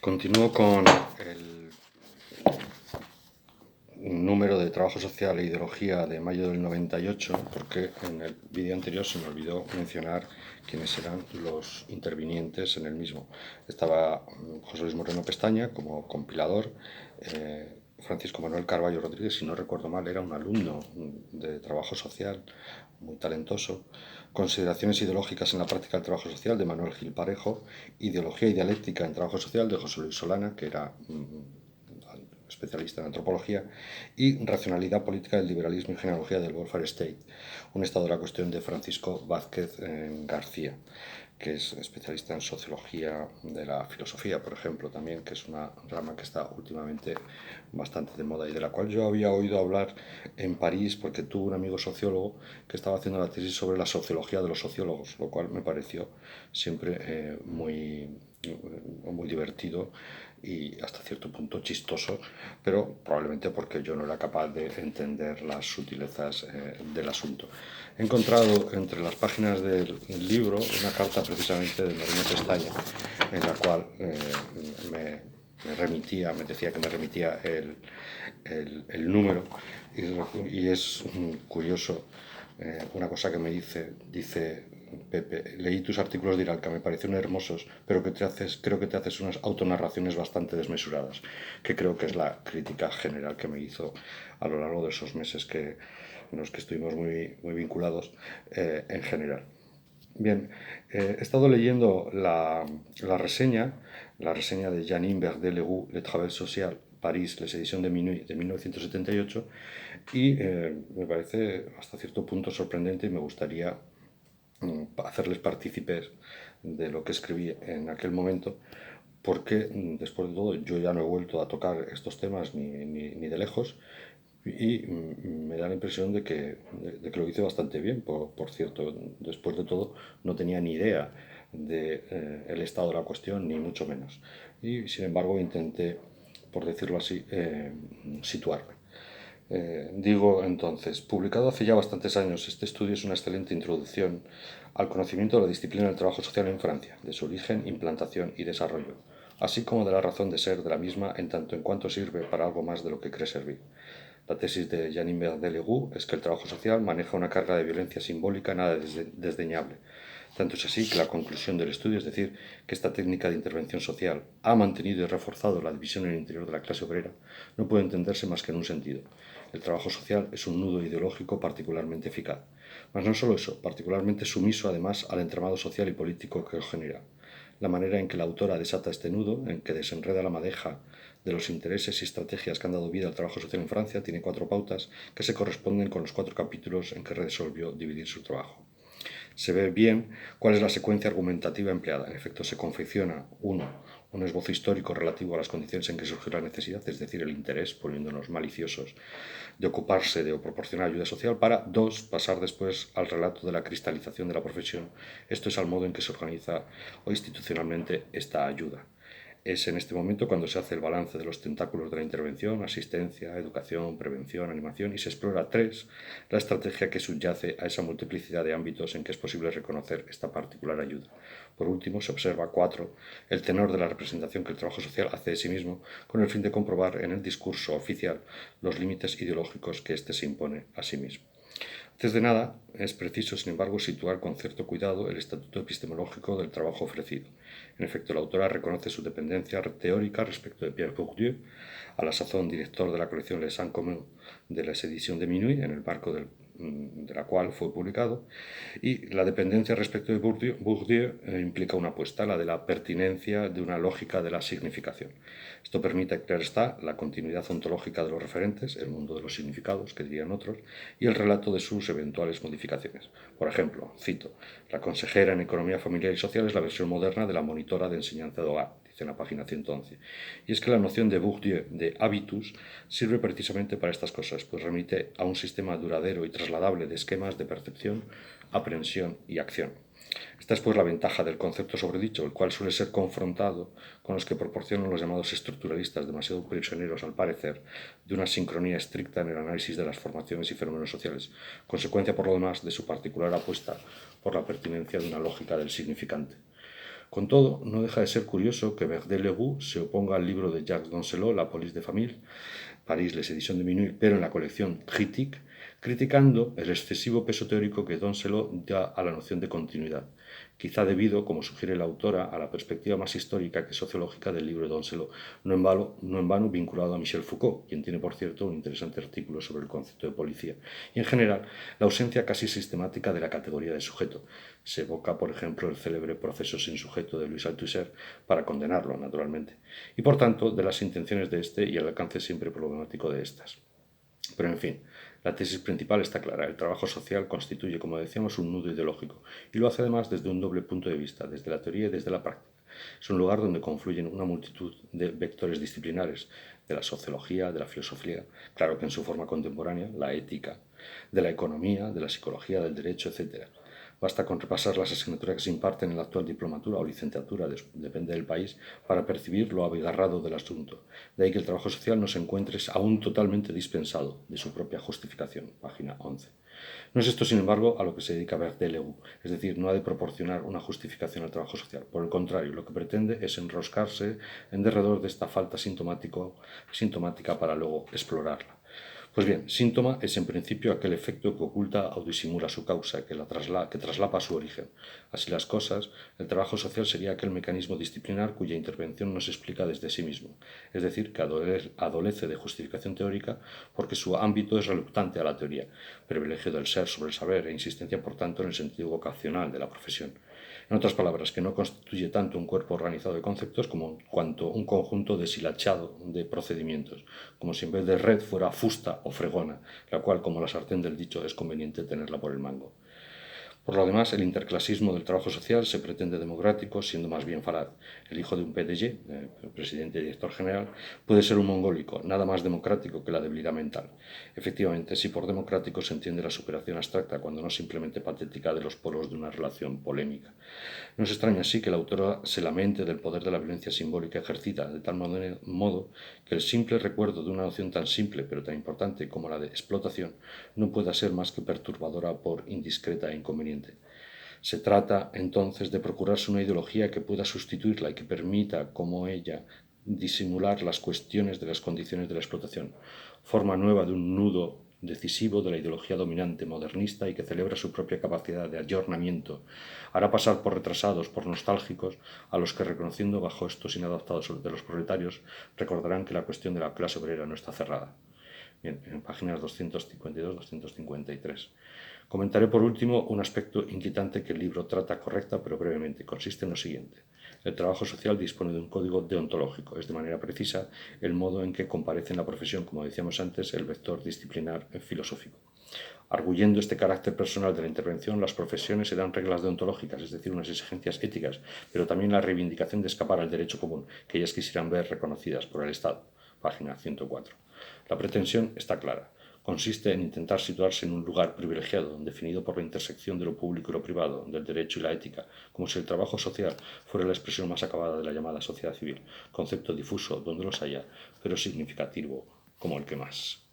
Continúo con el número de trabajo social e ideología de mayo del 98, porque en el vídeo anterior se me olvidó mencionar quiénes eran los intervinientes en el mismo. Estaba José Luis Moreno Pestaña como compilador, Francisco Manuel Carballo Rodríguez, si no recuerdo mal, era un alumno de trabajo social muy talentoso, Consideraciones ideológicas en la práctica del trabajo social de Manuel Gil Parejo, Ideología y dialéctica en trabajo social de José Luis Solana, que era especialista en antropología, y Racionalidad política del liberalismo y genealogía del welfare state, un estado de la cuestión de Francisco Vázquez García, que es especialista en sociología de la filosofía, por ejemplo, también, que es una rama que está últimamente bastante de moda y de la cual yo había oído hablar en París porque tuve un amigo sociólogo que estaba haciendo la tesis sobre la sociología de los sociólogos, lo cual me pareció siempre muy divertido y hasta cierto punto chistoso, pero probablemente porque yo no era capaz de entender las sutilezas del asunto. He encontrado entre las páginas del libro una carta precisamente de Moreno Pestaña, en la cual me decía que me remitía el número, y es curioso. Una cosa que me dice Pepe: leí tus artículos de Iralca, me parecieron hermosos, pero creo que te haces unas autonarraciones bastante desmesuradas, que creo que es la crítica general que me hizo a lo largo de esos meses en los que estuvimos muy vinculados en general. Bien, he estado leyendo la reseña de Janine Verdet-Leroux, Le Travail Social, París, les editions de Minuit, de 1978, y me parece hasta cierto punto sorprendente y me gustaría hacerles partícipes de lo que escribí en aquel momento, porque después de todo yo ya no he vuelto a tocar estos temas ni de lejos, y me da la impresión de que lo hice bastante bien. Por cierto, después de todo no tenía ni idea del estado de la cuestión, ni mucho menos. Y sin embargo intenté, por decirlo así, situarme. Digo entonces, publicado hace ya bastantes años, este estudio es una excelente introducción al conocimiento de la disciplina del trabajo social en Francia, de su origen, implantación y desarrollo, así como de la razón de ser de la misma en tanto en cuanto sirve para algo más de lo que cree servir. La tesis de Janine Verdet-Leroux es que el trabajo social maneja una carga de violencia simbólica nada desdeñable. Tanto es así que la conclusión del estudio, es decir, que esta técnica de intervención social ha mantenido y reforzado la división en el interior de la clase obrera, no puede entenderse más que en un sentido: el trabajo social es un nudo ideológico particularmente eficaz. Mas no solo eso, particularmente sumiso además al entramado social y político que lo genera. La manera en que la autora desata este nudo, en que desenreda la madeja de los intereses y estrategias que han dado vida al trabajo social en Francia, tiene 4 pautas que se corresponden con los 4 capítulos en que resolvió dividir su trabajo. Se ve bien cuál es la secuencia argumentativa empleada. En efecto, se confecciona, 1, un esbozo histórico relativo a las condiciones en que surgió la necesidad, es decir, el interés, poniéndonos maliciosos, de ocuparse de o proporcionar ayuda social, para 2, pasar después al relato de la cristalización de la profesión, esto es, al modo en que se organiza o institucionalmente esta ayuda. Es en este momento cuando se hace el balance de los tentáculos de la intervención: asistencia, educación, prevención, animación, y se explora, 3, la estrategia que subyace a esa multiplicidad de ámbitos en que es posible reconocer esta particular ayuda. Por último, se observa, 4, el tenor de la representación que el trabajo social hace de sí mismo, con el fin de comprobar en el discurso oficial los límites ideológicos que éste se impone a sí mismo. Antes de nada, es preciso, sin embargo, situar con cierto cuidado el estatuto epistemológico del trabajo ofrecido. En efecto, la autora reconoce su dependencia teórica respecto de Pierre Bourdieu, a la sazón director de la colección Les Sans Communs de las ediciones de Minuit, en el marco de la cual fue publicado, y la dependencia respecto de Bourdieu implica una apuesta, la de la pertinencia de una lógica de la significación. Esto permite, claro está, la continuidad ontológica de los referentes, el mundo de los significados, que dirían otros, y el relato de sus eventuales modificaciones. Por ejemplo, cito: la consejera en Economía Familiar y Social es la versión moderna de la monitora de enseñanza de hogar, dice en la página 111. Y es que la noción de Bourdieu de habitus sirve precisamente para estas cosas, pues remite a un sistema duradero y trasladable de esquemas de percepción, aprehensión y acción. Esta es pues la ventaja del concepto sobredicho, el cual suele ser confrontado con los que proporcionan los llamados estructuralistas, demasiado prisioneros, al parecer, de una sincronía estricta en el análisis de las formaciones y fenómenos sociales, consecuencia por lo demás de su particular apuesta por la pertinencia de una lógica del significante. Con todo, no deja de ser curioso que Verdet-Leroux se oponga al libro de Jacques Doncelot, La police de famille, París, les editions de minuit, pero en la colección Critique, criticando el excesivo peso teórico que Doncelot da a la noción de continuidad, quizá debido, como sugiere la autora, a la perspectiva más histórica que sociológica del libro de Doncelot, no en vano vinculado a Michel Foucault, quien tiene, por cierto, un interesante artículo sobre el concepto de policía, y en general la ausencia casi sistemática de la categoría de sujeto. Se evoca, por ejemplo, el célebre proceso sin sujeto de Louis Althusser para condenarlo, naturalmente, y por tanto de las intenciones de este y el alcance siempre problemático de estas. Pero en fin, la tesis principal está clara. El trabajo social constituye, como decíamos, un nudo ideológico y lo hace además desde un doble punto de vista, desde la teoría y desde la práctica. Es un lugar donde confluyen una multitud de vectores disciplinares, de la sociología, de la filosofía, claro que en su forma contemporánea, la ética, de la economía, de la psicología, del derecho, etc. Basta con repasar las asignaturas que se imparten en la actual diplomatura o licenciatura, depende del país, para percibir lo abigarrado del asunto. De ahí que el trabajo social no se encuentre aún totalmente dispensado de su propia justificación, página 11. No es esto, sin embargo, a lo que se dedica Verdet-Leroux, es decir, no ha de proporcionar una justificación al trabajo social. Por el contrario, lo que pretende es enroscarse en derredor de esta falta sintomática para luego explorarla. Pues bien, síntoma es en principio aquel efecto que oculta o disimula su causa, que traslapa su origen. Así las cosas, el trabajo social sería aquel mecanismo disciplinar cuya intervención no se explica desde sí mismo, es decir, que adolece de justificación teórica porque su ámbito es reluctante a la teoría, privilegio del ser sobre el saber e insistencia, por tanto, en el sentido vocacional de la profesión. En otras palabras, que no constituye tanto un cuerpo organizado de conceptos cuanto un conjunto deshilachado de procedimientos, como si en vez de red fuera fusta o fregona, la cual, como la sartén del dicho, es conveniente tenerla por el mango. Por lo demás, el interclasismo del trabajo social se pretende democrático, siendo más bien falaz. El hijo de un PDG, presidente y director general, puede ser un mongólico, nada más democrático que la debilidad mental. Efectivamente, si por democrático se entiende la superación abstracta, cuando no simplemente patética de los polos de una relación polémica. No es extraño así que la autora se lamente del poder de la violencia simbólica ejercida, de tal modo que el simple recuerdo de una noción tan simple pero tan importante como la de explotación no pueda ser más que perturbadora por indiscreta e inconveniente. Se trata entonces de procurarse una ideología que pueda sustituirla y que permita, como ella, disimular las cuestiones de las condiciones de la explotación, forma nueva de un nudo decisivo de la ideología dominante modernista y que celebra su propia capacidad de ayornamiento, hará pasar por retrasados, por nostálgicos, a los que, reconociendo bajo estos inadaptados de los proletarios, recordarán que la cuestión de la clase obrera no está cerrada. Bien, en páginas 252-253. Comentaré por último un aspecto inquietante que el libro trata correcta pero brevemente. Consiste en lo siguiente. El trabajo social dispone de un código deontológico, es de manera precisa el modo en que comparece en la profesión, como decíamos antes, el vector disciplinar filosófico. Arguyendo este carácter personal de la intervención, las profesiones se dan reglas deontológicas, es decir, unas exigencias éticas, pero también la reivindicación de escapar al derecho común, que ellas quisieran ver reconocidas por el Estado. Página 104. La pretensión está clara. Consiste en intentar situarse en un lugar privilegiado, definido por la intersección de lo público y lo privado, del derecho y la ética, como si el trabajo social fuera la expresión más acabada de la llamada sociedad civil, concepto difuso donde los haya, pero significativo como el que más.